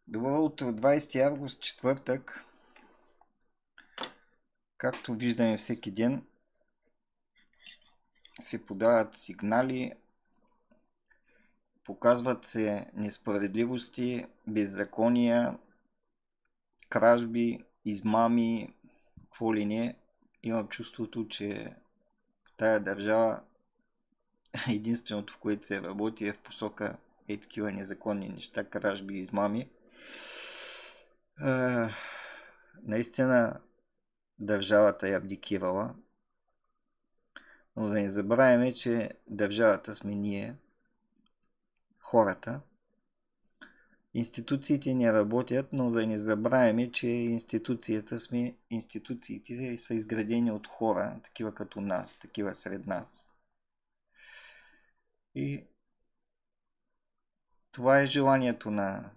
Добро утро, 20 август, четвъртък. Както виждаме всеки ден, се подават сигнали, показват се несправедливости, беззакония, кражби, измами, какво ли не. Имам чувството, че в тая държава единственото, в което се работи, е в посока такива незаконни неща, кражби и измами. Наистина държавата е абдикирала. Но да не забравяме, че държавата сме ние, хората. Институциите не работят, но да не забравяме, че институциите са изградени от хора, такива като нас, такива сред нас. И това е желанието на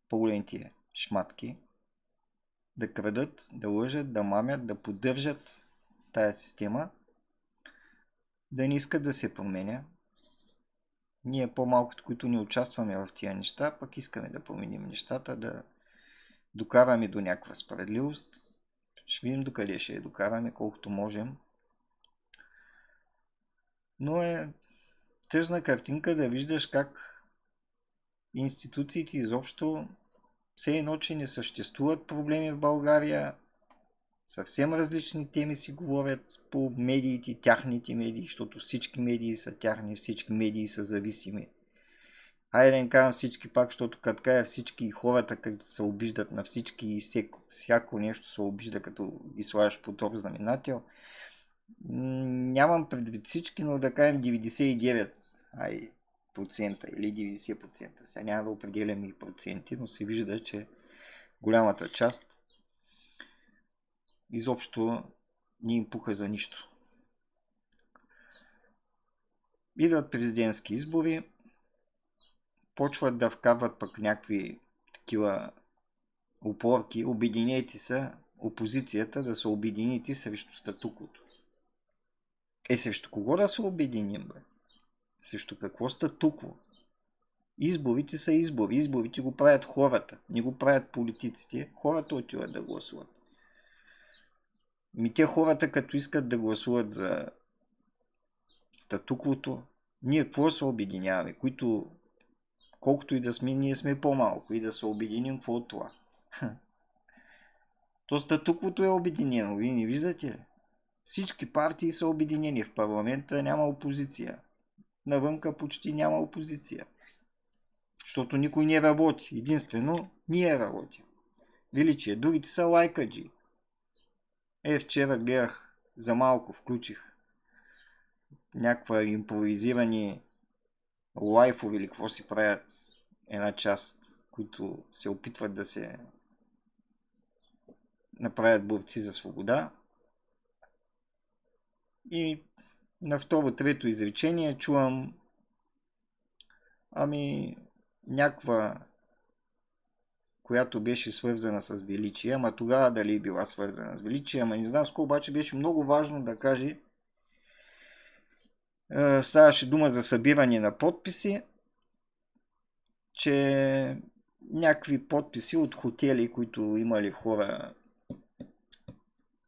по-големите шматки. Да крадат, да лъжат, да мамят, да поддържат тая система, да не искат да се променя. Ние по-малкото, които не участваме в тия неща, пък искаме да променим нещата, да докараме до някаква справедливост. Ще видим докъде ще я докараме, колкото можем. Но е тъжна картинка да виждаш как институциите изобщо все едно, че не съществуват проблеми в България. Съвсем различни теми си говорят по медиите, тяхните медии, защото всички медии са тяхни, всички медии са зависими. Айде да не кажам всички пак, защото като кажа всички хората, като се обиждат на всички и всяко нещо се обижда, като ги слагаш под общ знаменател. Нямам предвид всички, но да кажем 99% или 90%. Сега няма да определям и проценти, но се вижда, че голямата част изобщо не им пука за нищо. Идват президентски избори, почват да вкарват пък някакви такива опорки, обединете се, опозицията да се обедините срещу статуквото. Срещу кого да се обединим, бе? Срещу какво статукво? Изборите са избори. Изборите го правят хората. Не го правят политиците. Хората отиват да гласуват. Те хората, като искат да гласуват за статуквото, ние какво се обединяваме? Които, колкото и да сме, ние сме по-малко. И да се обединим, какво от това? То статуквото е обединено. Вие не виждате ли? Всички партии са обединени. В парламента няма опозиция. Навънка почти няма опозиция. Защото никой не работи. Единствено ние работим. Величие. Другите са лайкаджи. Вчера гледах, за малко включих някаква импровизирани лайфове или какво си правят една част, които се опитват да се направят борци за свобода. И на второ-трето изречение чувам някаква, която беше свързана с величие, ама тогава дали е била свързана с величие, ама не знам с какво, обаче беше много важно да каже, ставаше дума за събиране на подписи, че някакви подписи от хотели, които имали хора,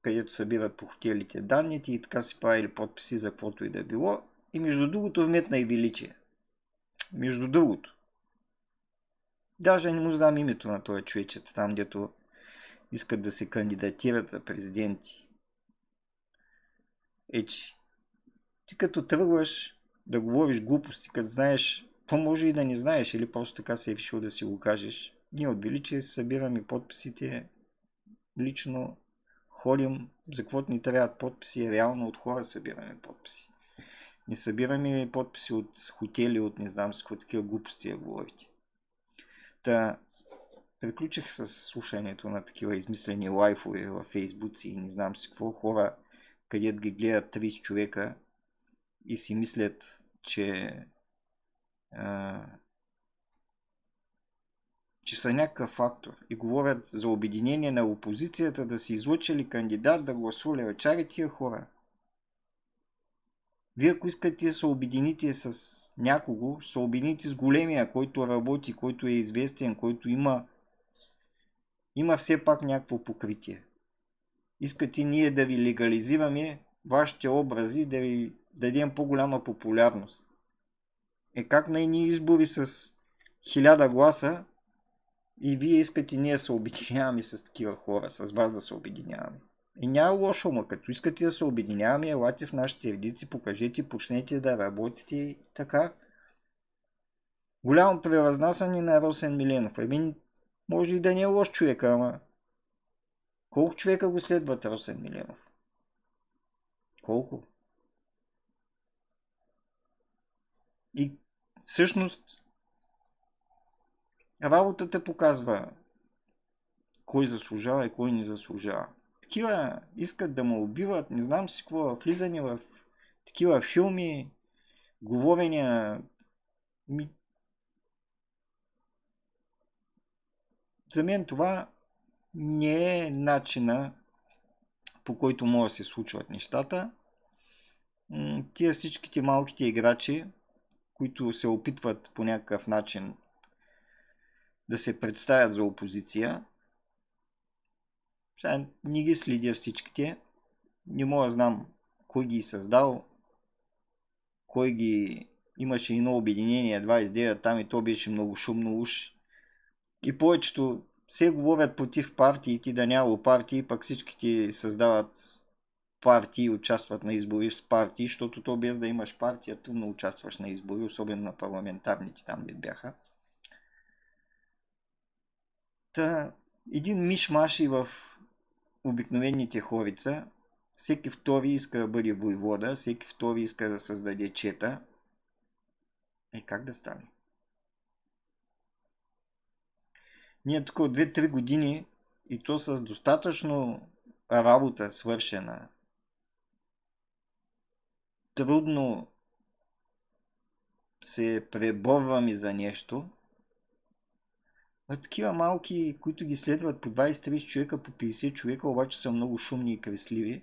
където събират по хотелите данните и така си правили подписи за каквото и да било. И между другото вметна и величие. Между другото. Даже не му знам името на този човечец там, дето искат да се кандидатират за президенти. Ти като тръгваш да говориш глупости, като знаеш, то може и да не знаеш, или просто така си е решил да си го кажеш. Ние от величие събираме подписите, лично ходим, за каквото ни трябват подписи, реално от хора събираме подписи. Не събираме подписи от хотели, от не знам с какво такива глупости я говорите. Приключих с слушането на такива измислени лайфове във фейсбуци и не знам си какво, хора, където ги гледат 30 човека и си мислят, че са някакъв фактор и говорят за обединение на опозицията, да си излъчили кандидат, да гласували. Чари тия хора. Вие ако искате да се обедините с някого, ще се обедините с големия, който работи, който е известен, който има все пак някакво покритие. Искате ние да ви легализираме вашите образи, да ви дадем по-голяма популярност. Как на едни избори с 1000 гласа и вие искате ние да се обединяваме с такива хора, с вас да се обединяваме. Няма лошо, но като искате да се обединяваме, елате в нашите редици, покажете, почнете да работите и така. Голямо превъзнасяне на Росен Миленов. Може и да не е лош човека, ама колко човека го следват Росен Миленов? Колко? И всъщност работата показва кой заслужава и кой не заслужава. Такива искат да му убиват, не знам си какво, влизане в такива филми, говорения. За мен това не е начина, по който могат да се случват нещата. Тия всичките малките играчи, които се опитват по някакъв начин да се представят за опозиция, сега не ги следя всичките, не мога да знам кой ги създал, кой ги имаше едно обединение 29, там и то беше много шумно уж. И повечето се говорят против партиите, да нямало партии, пък всичките създават партии, участват на избори с партии, защото то без да имаш партия, трудно участваш на избори, особено на парламентарните, там де бяха. Та, един миш-маш и в обикновените хорица, всеки втори иска да бъде войвода, всеки втори иска да създаде чета. Как да стане? Ние тук от 2-3 години и то с достатъчно работа свършена, трудно се преборваме за нещо, а такива малки, които ги следват по 20-30 човека, по 50 човека, обаче са много шумни и кресливи.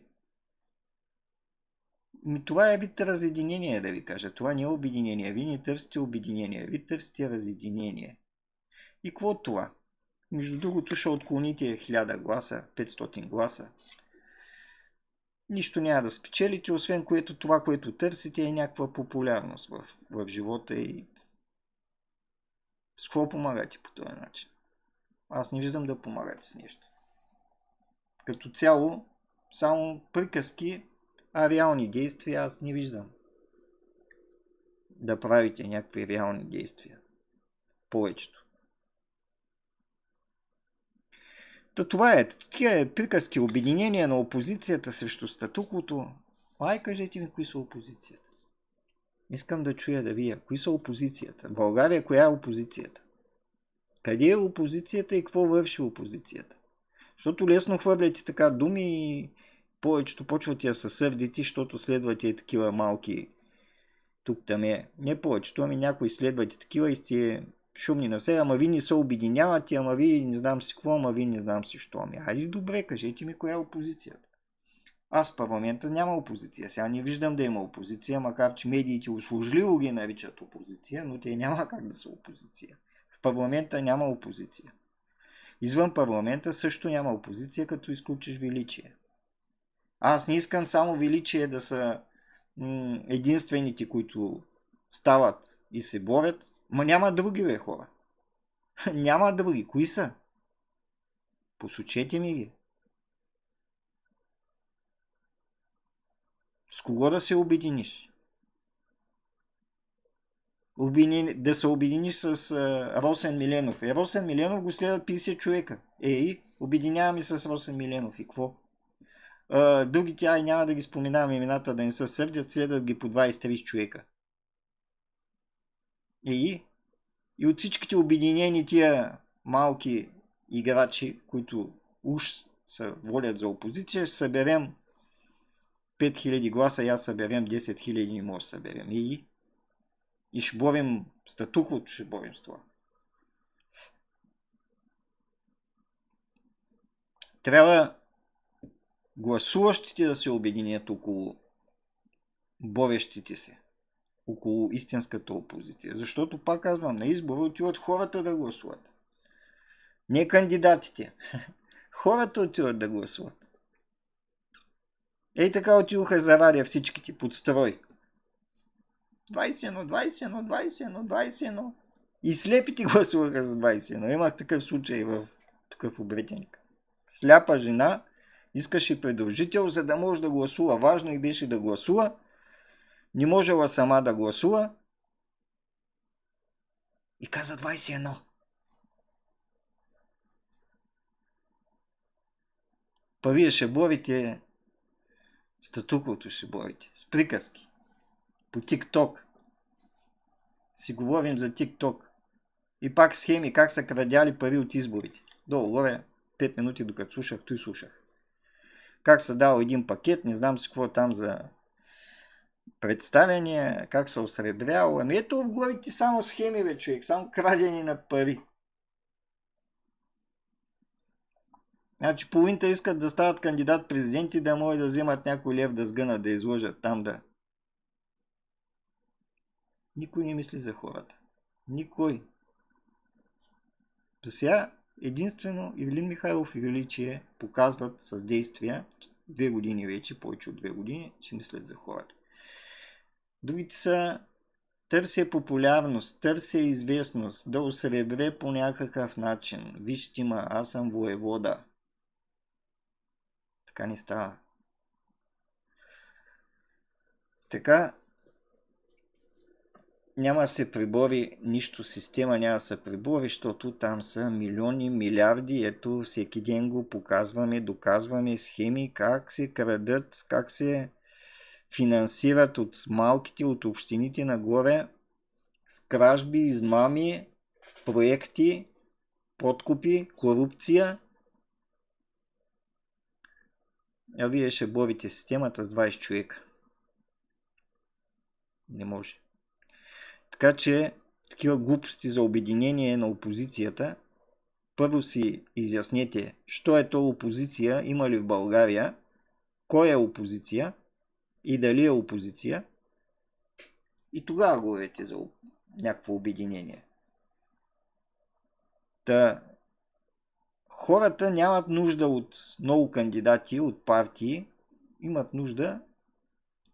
Това е вид разединение, да ви кажа. Това не е обединение. Вие не търсите обединение, вие търсите разединение. И какво от това? Между другото ще отклоните 1000 гласа, 500 гласа. Нищо няма да спечелите, освен това, което търсите е някаква популярност в живота и с какво помагате по този начин? Аз не виждам да помагате с нещо. Като цяло, само приказки, а реални действия аз не виждам да правите някакви реални действия. Повечето. Това е. Такива приказки, обединения на опозицията срещу статуквото. Кажете ми, кои са опозицията. Искам да чуя да вия. Кои са опозицията? В България коя е опозицията? Къде е опозицията и какво върши опозицията? Защото лесно хвърляте така думи и повечето почвате да се сърдите, защото следвате такива малки тук-там не повечето, ами някои следвате такива и сте шумни на себе, ама ви не се обединявате, ама ви не знам си какво, ама ви не знам си що. Хайде добре, кажете ми коя е опозицията. Аз в парламента няма опозиция. Сега не виждам да има опозиция, макар че медиите услужливо ги наричат опозиция, но те няма как да са опозиция. В парламента няма опозиция. Извън парламента също няма опозиция, като изключиш величие. Аз не искам само величие да са единствените, които стават и се борят, ма няма други хора. Няма други. Кои са? Посочете ми ги. С кого да се обединиш? Да се обединиш с Росен Миленов. Росен Миленов го следват 50 човека. Обединяваме с Росен Миленов. И какво? Другите, няма да ги споменавам имената, да не се сърдят, следват ги по 20-30 човека. И от всичките обединени тия малки играчи, които уж се волят за опозиция, ще съберем 5000 гласа и аз съберем 10 000, не може да съберем. И ще борим статуквото, ще борим с това. Трябва гласуващите да се обединят около борещите се около истинската опозиция. Защото, пак казвам, на избора отиват хората да гласуват. Не кандидатите. Хората отиват да гласуват. Ей така отидоха Заваря всичките под строй. 21, 21, 21, 21. И слепите гласуваха за 21. Имах такъв случай в такъв обретенник. Сляпа жена искаше придружител, за да може да гласува. Важно и беше да гласува. Не можела сама да гласува. И каза 21. Па вие ще борите статуквото, ще борите. С приказки. По TikTok. Си говорим за TikTok. И пак схеми, как са крадяли пари от изборите. Долу горе 5 минути докато слушах, той слушах. Как са дал един пакет, не знам си какво там за представяне, как се осребрял. Ами ето в главите само схеми, бе, човек, само крадени на пари. Значи половината искат да стават кандидат-президенти, да могат да вземат някой лев да сгънат, да изложат там да... Никой не мисли за хората. Никой. За сега единствено Ивелин Михайлов и Величие показват с действия 2 години вече, повече от 2 години, че мислят за хората. Другите са търся популярност, търся известност, да осребре по някакъв начин. Вижте ма, аз съм воевода. Така не става. Така няма да се прибори нищо, система няма да се прибори, защото там са милиони, милиарди. Ето всеки ден го показваме, доказваме схеми, как се крадат, как се финансират от малките, от общините нагоре с кражби, измами, проекти, подкупи, корупция. А вие ще борите системата с 20 човека. Не може. Така че такива глупости за обединение на опозицията, първо си изяснете, що е то опозиция, има ли в България, кой е опозиция и дали е опозиция, и тогава говорите за някакво обединение. Та хората нямат нужда от много кандидати, от партии, имат нужда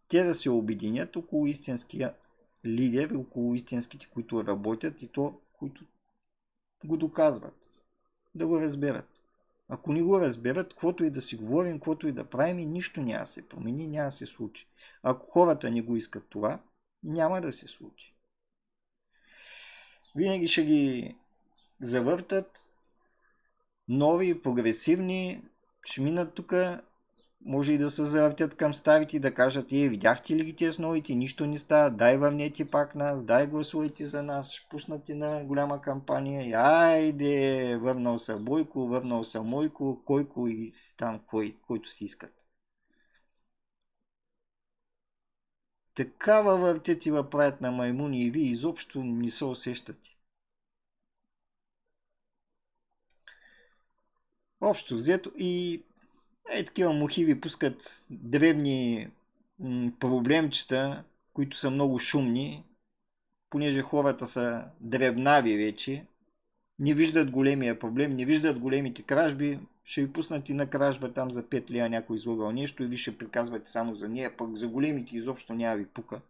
те да се обединят около истинския лидер, около истинските, които работят и то, които го доказват. Да го разберат. Ако не го разберат, каквото и да си говорим, каквото и да правим, нищо няма да се промени, няма да се случи. Ако хората не го искат това, няма да се случи. Винаги ще ги завъртат нови, прогресивни, ще минат тук, може и да се завъртят към старите и да кажат, видяхте ли ги тези новите, нищо не става, дай върнете пак нас, дай гласувайте за нас, ще пуснати на голяма кампания и айде, върнал са Бойко, върнал са Мойко, Койко и там, който си искат. Такава въртят и въправят на маймуни и вие изобщо не се усещате. Общо взето и такива мухи ви пускат дребни проблемчета, които са много шумни, понеже хората са дребнави вече, не виждат големия проблем, не виждат големите кражби, ще ви пуснат и на кражба там за 5 лева някой излагал нещо и ви ще приказвате само за нея, пък за големите изобщо няма ви пука.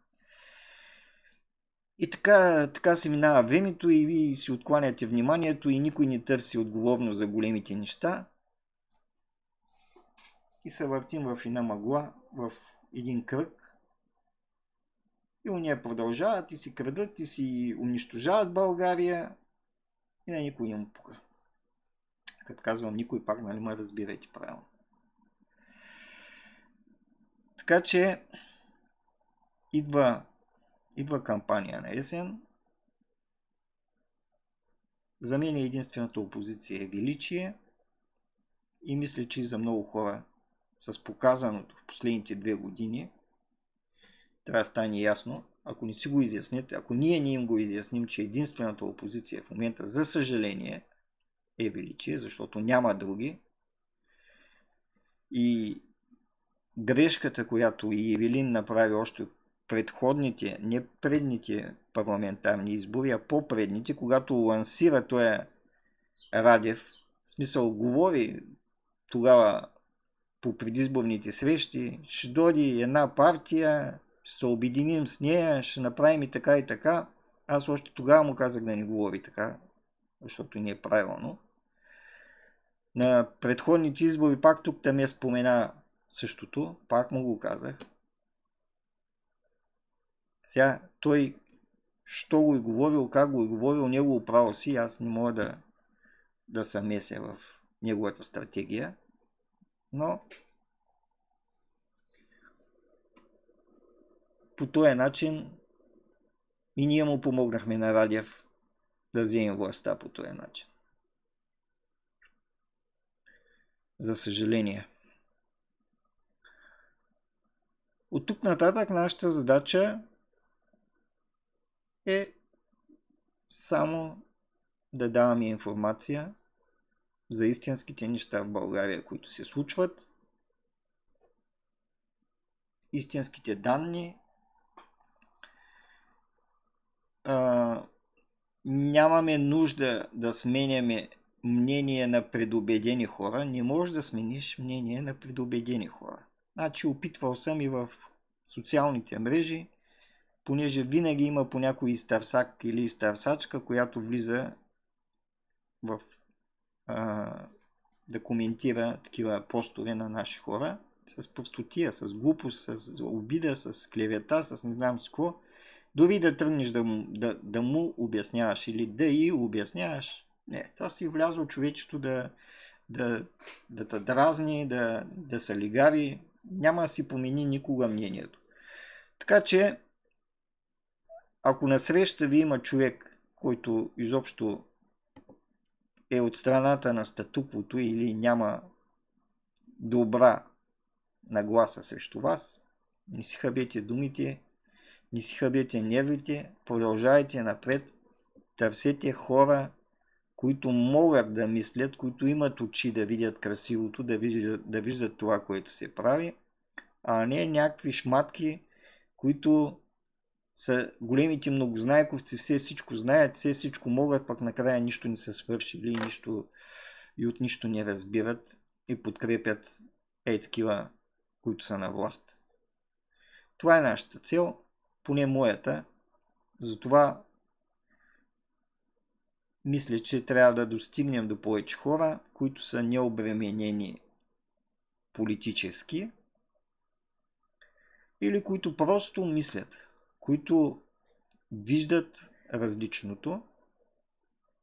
И така се минава времето и ви си откланяте вниманието и никой не търси отговорност за големите неща. И се въртим в една мъгла, в един кръг. И уния продължават и си крадат и си унищожават България. И на никой не му пука. Като казвам никой, пак нали ме разбирайте правилно. Така че идва кампания на есен. За мен единствената опозиция е величие. И мисля, че и за много хора с показаното в последните 2 години трябва да стане ясно, ако не си го изяснят, ако ние не им го изясним, че единствената опозиция в момента, за съжаление, е величие, защото няма други. И грешката, която и Евелин направи още предходните, не предните парламентарни избори, а по-предните, когато лансира той Радев, в смисъл говори тогава по предизборните срещи, ще дойде една партия, ще се обединим с нея, ще направим и така и така. Аз още тогава му казах да не говори така, защото не е правилно. На предходните избори пак тук там я спомена същото, пак му го казах. Сега той, що го е говорил, как го е говорил, негово право си, аз не мога да се меся в неговата стратегия, но по този начин и ние му помогнахме на Радев да вземем властта по този начин. За съжаление. От тук нататък нашата задача е само да даваме информация за истинските неща в България, които се случват, истинските данни. Нямаме нужда да сменяме мнение на предубедени хора. Не можеш да смениш мнение на предубедени хора. Значи опитвал съм и в социалните мрежи, понеже винаги има по някой старсак или старсачка, която влиза в да коментира такива постове на наши хора с простотия, с глупост, с обида, с клевета, с не знам с какво. Дори да тръгнеш да му обясняваш или да и обясняваш, не, това си влязло човечето да те дразни, да се лигави, няма да си помени никога мнението. Така че, ако насреща ви има човек, който изобщо е от страната на статуквото или няма добра нагласа срещу вас, не си хабете думите, не си хабете нервите, продължайте напред, търсете хора, които могат да мислят, които имат очи да видят красивото, да виждат това, което се прави, а не някакви шматки, които са големите многознайковци, все всичко знаят, все всичко могат, пък накрая нищо не са свършили и от нищо не разбират и подкрепят такива, които са на власт. Това е нашата цел, поне моята. Затова мисля, че трябва да достигнем до повече хора, които са необременени политически или които просто мислят, които виждат различното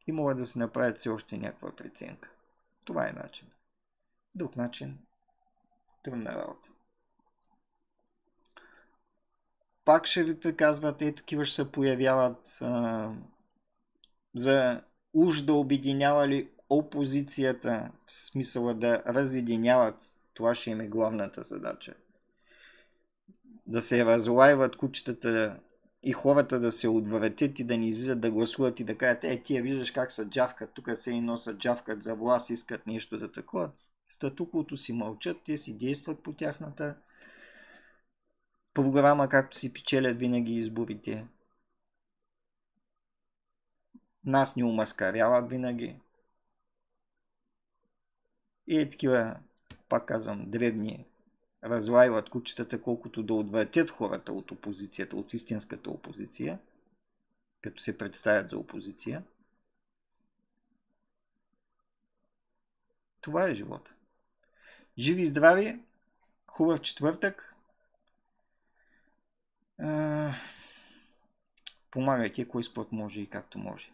и могат да се направят все още някаква преценка. Това е начин. Друг начин, трудна работа. Пак ще ви приказват, такива ще се появяват за уж да обединявали опозицията, в смисъла да разединяват. Това ще им е главната задача. Да се разлайват кучетата и хората да се отвратят и да не излизат да гласуват и да кажат, тия виждаш как са джавкат, тук се и носят джавкат за власт, искат нещо да такова. Статуквото си мълчат, те си действат по тяхната програма, както си печелят винаги изборите. Нас ни омаскаряват винаги. И такива, пак казвам, дребни разлайват кучетата, колкото да отвратят хората от опозицията, от истинската опозиция, като се представят за опозиция. Това е живота. Живи и здрави, хубав четвъртък. Помагайте кой с каквото може и както може.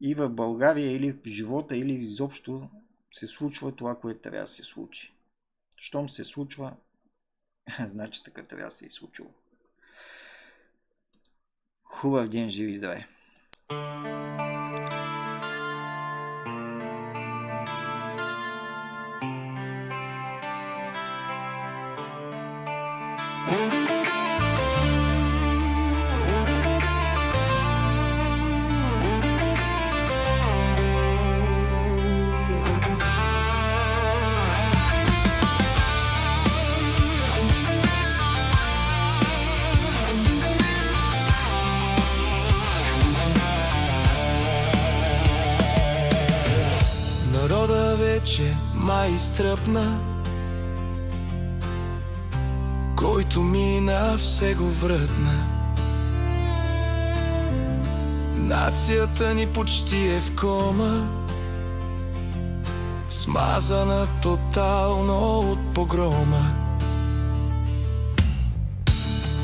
И в България или в живота, или изобщо се случва това, което трябва да се случи. Щом се случва, значи така трябва да се е случило. Хубав ден, живи и здраве! сама изтръпна, който мина все го врътна. Нацията ни почти е в кома, смазана тотално от погрома.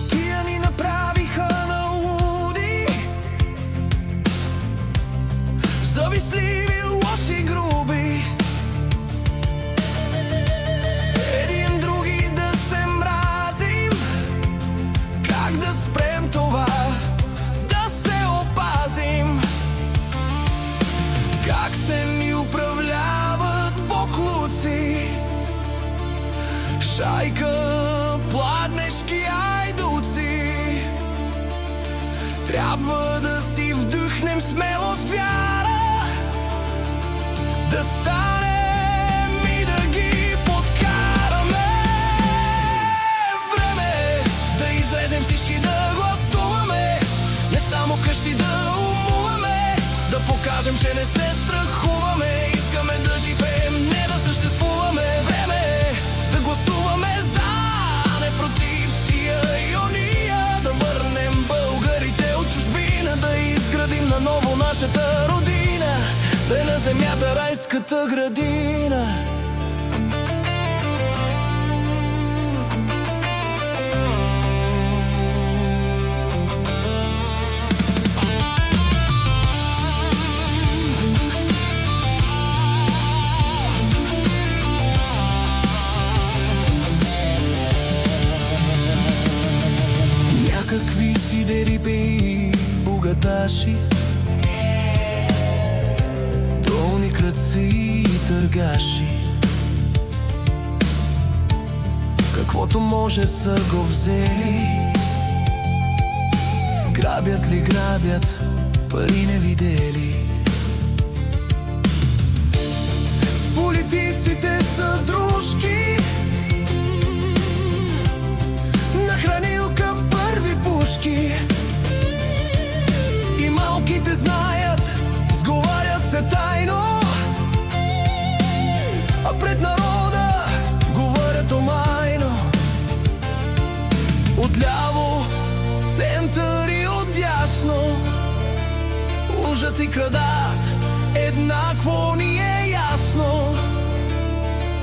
Тия ни направиха на луди, завистливи, лоши, груби. Един други да се мразим, как да спрем това, да се опазим? Как се ни управляват боклуци, шайка пладнешки айдуци. Трябва да си вдъхнем смелост, вяра, да станем и да ги подкараме. Време е да излезем всички да гласуваме, не само вкъщи да умуваме, да покажем, че не се страхуваме. Искаме да живеем, не да съществуваме. Време е да гласуваме за, а не против тия и ония. Да върнем българите от чужбина, да изградим наново нашата родина, да е на земята райската градина. Някакви си дерибеи богаташи, долни крадци и търгаши, каквото може са го взели. Грабят ли грабят, пари не видели. С политиците са дружки, на хранилка първи пушки. И малките знаят, сговарят се тайно, а пред народа говорят омайно. Отляво център и отдясно лъжат и крадат, еднакво ни е ясно.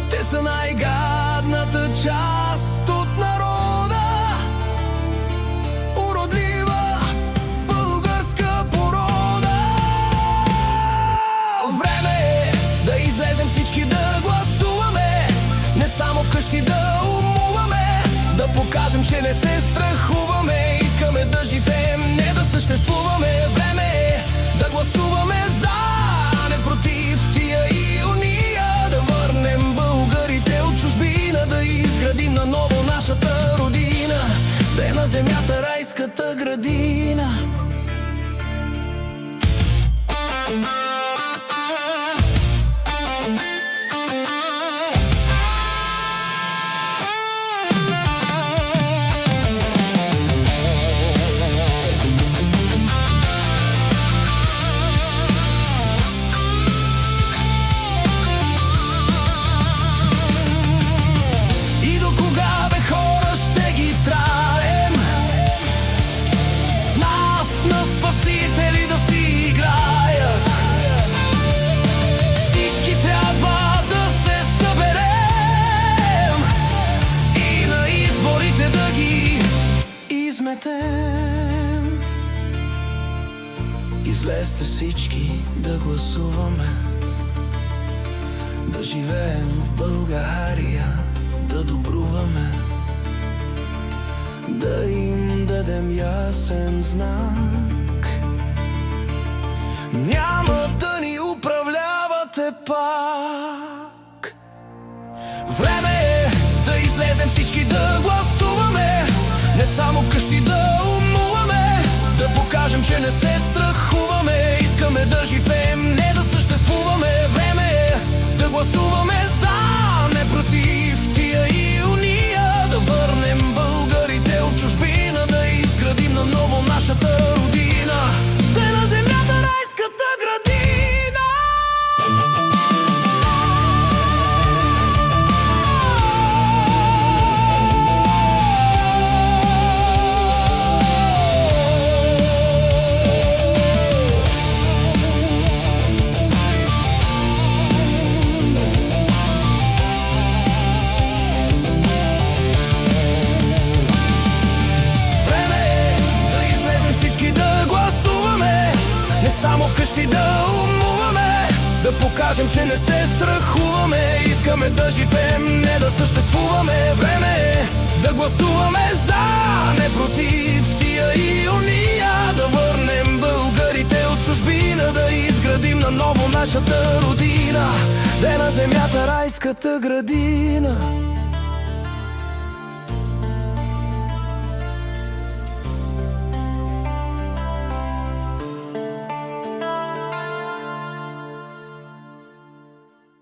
Те са най-гадната част от народа, уродлива българска порода. Време е да излезем всички да гласуваме, не само вкъщи да умуваме, да покажем, че не се страхуваме. Искаме да живеем, не да съществуваме. Време е да гласуваме за, а не против тия и уния. Да върнем българите от чужбина, да изградим наново нашата родина, да е на земята райската градина. Излезте всички да гласуваме, да живеем в България, да добруваме, да им дадем ясен знак. Няма да ни управлявате пак. Време е да излезем всички да гласуваме, не само вкъщи да умуваме, да покажем, че не се страхуваме. Искаме да живеем, не да съществуваме. Време е да гласуваме за, не против тия и уния. Да върнем българите от чужбина, да изградим наново нашата родина, да е на земята райската градина. да умуваме, да покажем, че не се страхуваме. Искаме да живеем, не да съществуваме. Време е да гласуваме за, не против тия и уния. Да върнем българите от чужбина, да изградим наново нашата родина, де на земята райската градина.